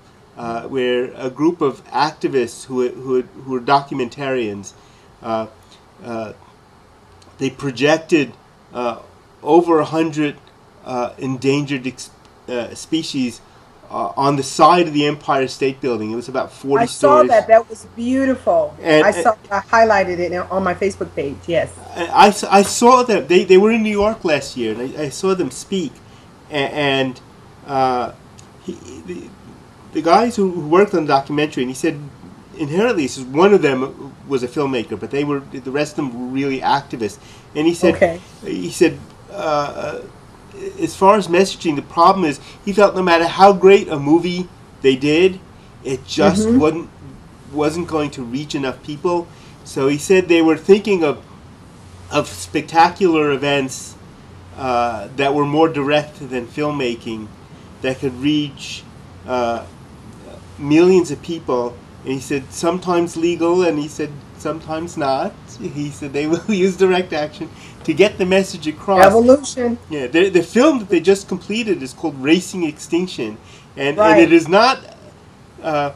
where a group of activists who were documentarians, they projected over 100 endangered species on the side of the Empire State Building. It was about 40 stories.
I saw that. That was beautiful. I highlighted it on my Facebook page. Yes.
I saw them. They were in New York last year, and I saw them speak. And the guys who worked on the documentary, and he said, inherently, one of them was a filmmaker, but the rest of them were really activists. And he said, as far as messaging, the problem is he felt no matter how great a movie they did, it just wasn't going to reach enough people. So he said they were thinking of spectacular events that were more direct than filmmaking, that could reach millions of people. And he said sometimes legal, and he said sometimes not. He said they will use direct action to get the message across.
Evolution.
Yeah, the film that they just completed is called Racing Extinction, and it is not a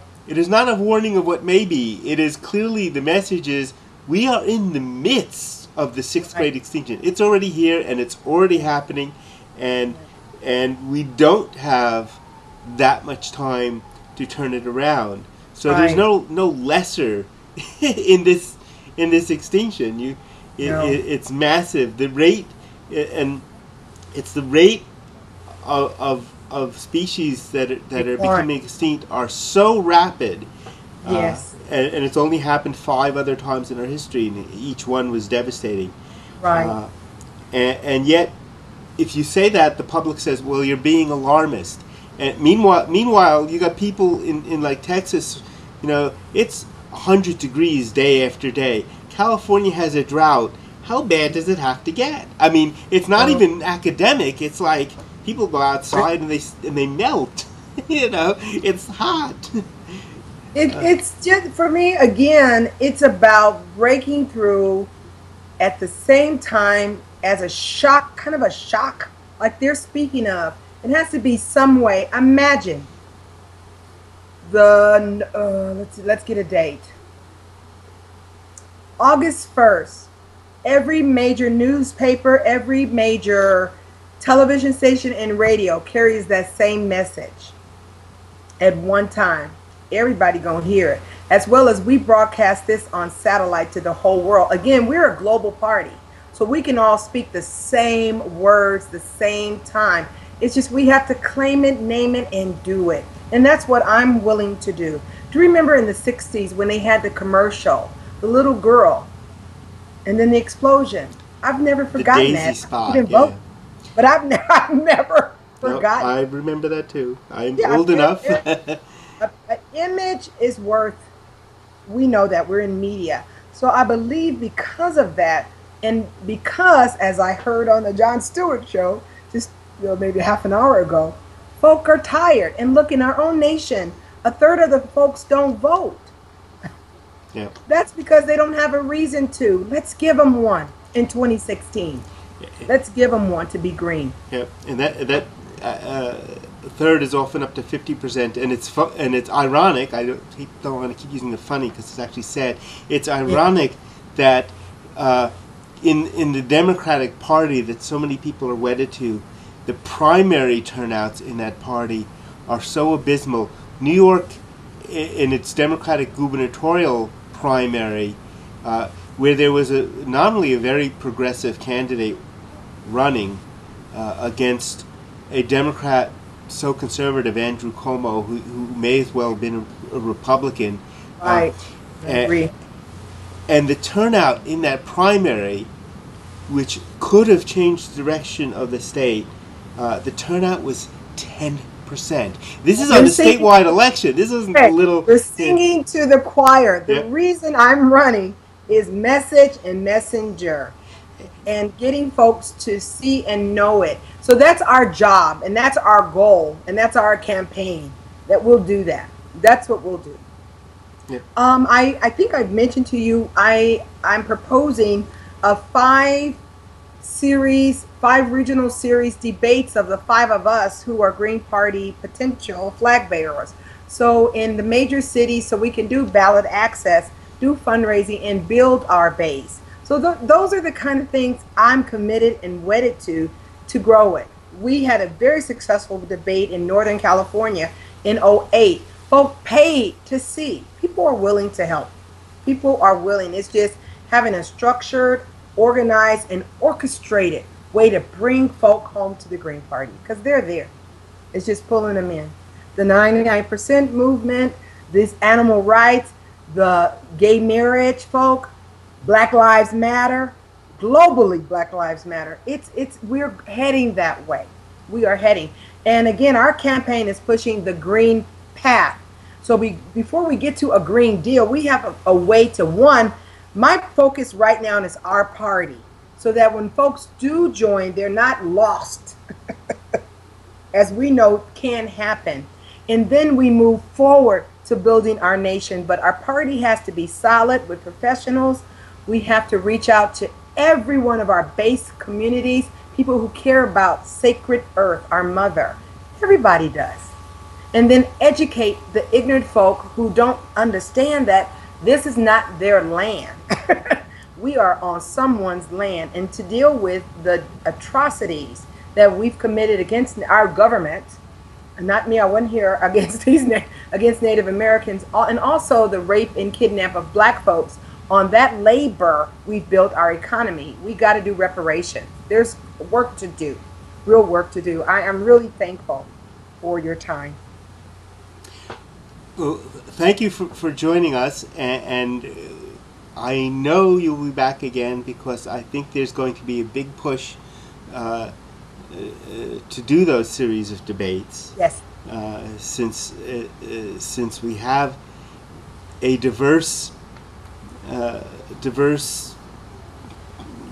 warning of what may be. It is clearly the message is we are in the midst of the sixth grade extinction. It's already here and it's already happening, and we don't have that much time to turn it around. So there's no lesser in this extinction. It's massive. The rate, and it's the rate of species that are becoming extinct are so rapid.
Yes.
And it's only happened 5 other times in our history, and each one was devastating.
Right.
And yet, if you say that, the public says, "Well, you're being alarmist." And meanwhile, you got people in like Texas. It's 100 degrees day after day. California has a drought. How bad does it have to get? I mean, it's not even academic. It's like people go outside and they melt. It's hot.
It's just, for me, again, it's about breaking through at the same time as a shock, kind of a shock, like they're speaking of. It has to be some way. Imagine let's get a date. August 1st, every major newspaper, every major television station and radio carries that same message at one time. Everybody gonna hear it, as well as we broadcast this on satellite to the whole world. Again, we're a global party, so we can all speak the same words the same time. It's just we have to claim it, name it, and do it. And that's what I'm willing to do. Do you remember in the 60s when they had the commercial, the little girl, and then the explosion? I've never forgotten that.
Spot,
I didn't vote, but I've never forgotten.
I remember that too. I'm old enough.
An image is worth, we know that, we're in media. So I believe because of that, And because, as I heard on the Jon Stewart show just maybe half an hour ago, folk are tired. And look, in our own nation, a third of the folks don't vote.
Yeah.
That's because they don't have a reason to. Let's give them one in 2016. Let's give them one to be green.
Yeah, and that third is often up to 50%, and it's ironic. I don't want to keep using the funny because it's actually sad. It's ironic that in the Democratic Party that so many people are wedded to, the primary turnouts in that party are so abysmal. New York, in its Democratic gubernatorial primary, where there was not only a very progressive candidate running against a Democrat so conservative, Andrew Cuomo, who may as well have been a Republican.
Right, I agree.
And the turnout in that primary, which could have changed the direction of the state, the turnout was 10%. This is on a statewide election. This isn't a little...
We're singing to the choir. The reason I'm running is message and messenger, and getting folks to see and know it. So that's our job, and that's our goal, and that's our campaign, that we'll do that. That's what we'll do.
Yeah.
I think I've mentioned to you, I'm proposing a 5 regional series debates of the 5 of us who are Green Party potential flag bearers. So in the major cities, so we can do ballot access, do fundraising, and build our base. So those are the kind of things I'm committed and wedded to grow it. We had a very successful debate in Northern California in 2008. Folk paid to see. People are willing to help. People are willing. It's just having a structured, organized, and orchestrated way to bring folk home to the Green Party, because they're there. It's just pulling them in. The 99% movement, this animal rights, the gay marriage folk, Black Lives Matter, globally Black Lives Matter. We're heading that way. We are heading. And again, our campaign is pushing the green path. So before we get to a Green Deal, we have a way to, one, my focus right now is our party, so that when folks do join, they're not lost, as we know can happen. And then we move forward to building our nation. But our party has to be solid with professionals. We have to reach out to every one of our base communities, people who care about sacred earth, our mother. Everybody does. And then educate the ignorant folk who don't understand that this is not their land. We are on someone's land, and to deal with the atrocities that we've committed against our government. Not me, I wasn't here against against Native Americans, and also the rape and kidnap of Black folks. On that labor, we've built our economy. We got to do reparations. There's work to do, real work to do. I am really thankful for your time.
Well, thank you for joining us, and I know you'll be back again, because I think there's going to be a big push to do those series of debates.
Yes.
Since we have a diverse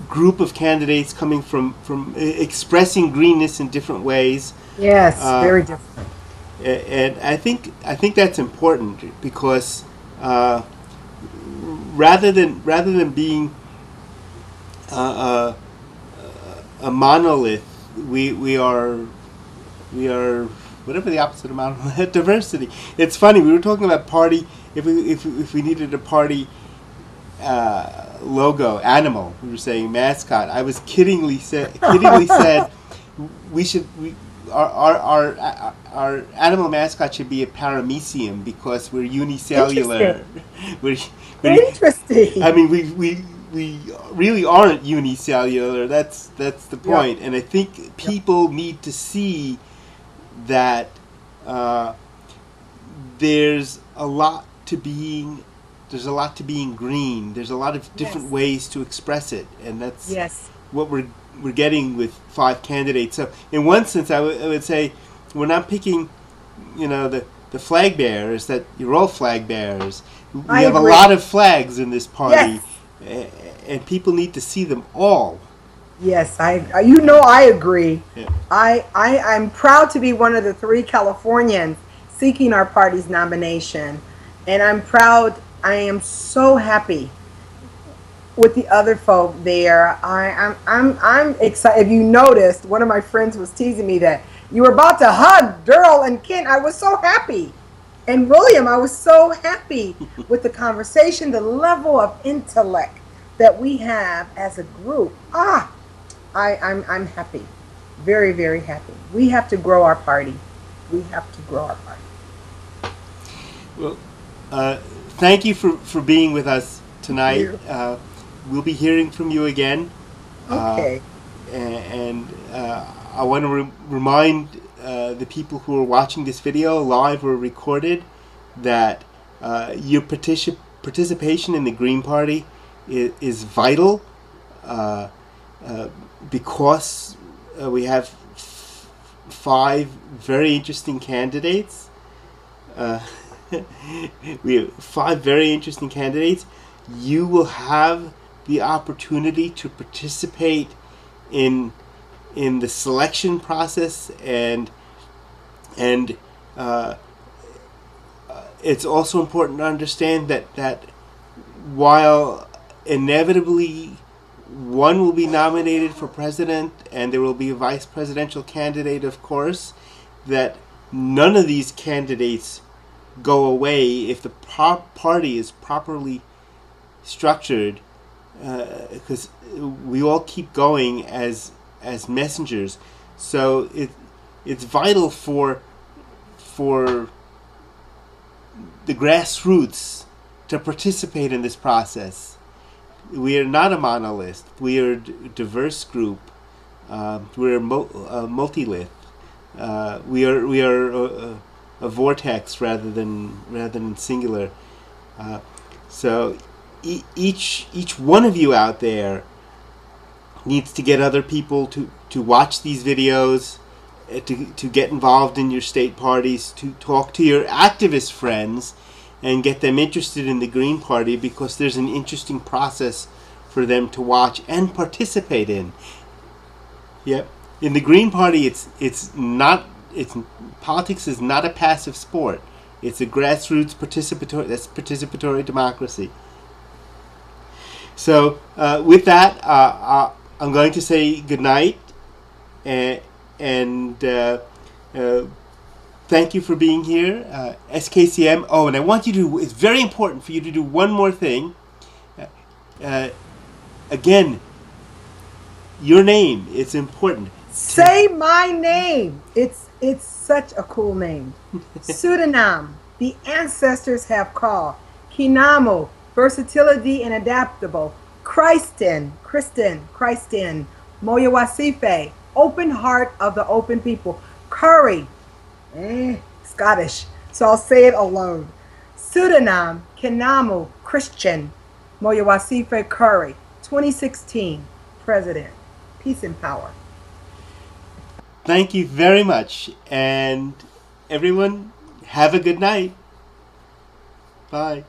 group of candidates coming from expressing greenness in different ways.
Yes, very different.
And I think that's important, because rather than being a monolith, we are whatever the opposite of monolith, diversity. It's funny, we were talking about party. If we needed a party logo, animal, we were saying mascot. I was kiddingly said our animal mascot should be a paramecium, because we're unicellular.
Interesting.
I mean, we really aren't unicellular. That's the point. And I think people need to see that there's a lot to being green. There's a lot of different ways to express it, and that's what we're getting with 5 candidates. So in one sense, I would say we're not picking, the flag bearers. That you're all flag bearers. We have a lot of flags in this party, and people need to see them all.
Yes, I agree.
Yeah.
I'm proud to be one of the 3 Californians seeking our party's nomination, and I'm proud. I am so happy with the other folk there. I'm excited. If you noticed, one of my friends was teasing me that you were about to hug Daryl and Ken. I was so happy. And William, I was so happy with the conversation, the level of intellect that we have as a group. I'm happy. Very, very happy. We have to grow our party. We have to grow our party.
Well, thank you for being with us tonight. We'll be hearing from you again.
Okay.
And I want to remind the people who are watching this video, live or recorded, that your participation in the Green Party is vital because we have 5 very interesting candidates. We have 5 very interesting candidates. You will have the opportunity to participate in the selection process, and it's also important to understand that while inevitably one will be nominated for president and there will be a vice presidential candidate, of course, that none of these candidates go away if the party is properly structured, because we all keep going as messengers. So it's vital for the grassroots to participate in this process. We are not a monolith. We are a diverse group. We're a multilith. We are a vortex rather than singular. So each one of you out there needs to get other people to watch these videos, to get involved in your state parties, to talk to your activist friends and get them interested in the Green Party, because there's an interesting process for them to watch and participate in. Yep. In the Green Party, politics is not a passive sport. It's a grassroots participatory democracy. So with that, I'm going to say good night, and thank you for being here, SKCM. Oh, and I want you to, it's very important for you to do one more thing. Again, your name, it's important.
Say my name. It's such a cool name. Sedinam, the ancestors have called. Kinamo, versatility and adaptable. Christin, Moyowasifza, open heart of the open people. Curry, Scottish, so I'll say it alone. Sedinam, Kinamo, Christian, Moyowasifza, Curry, 2016 president. Peace and power.
Thank you very much, and everyone, have a good night. Bye.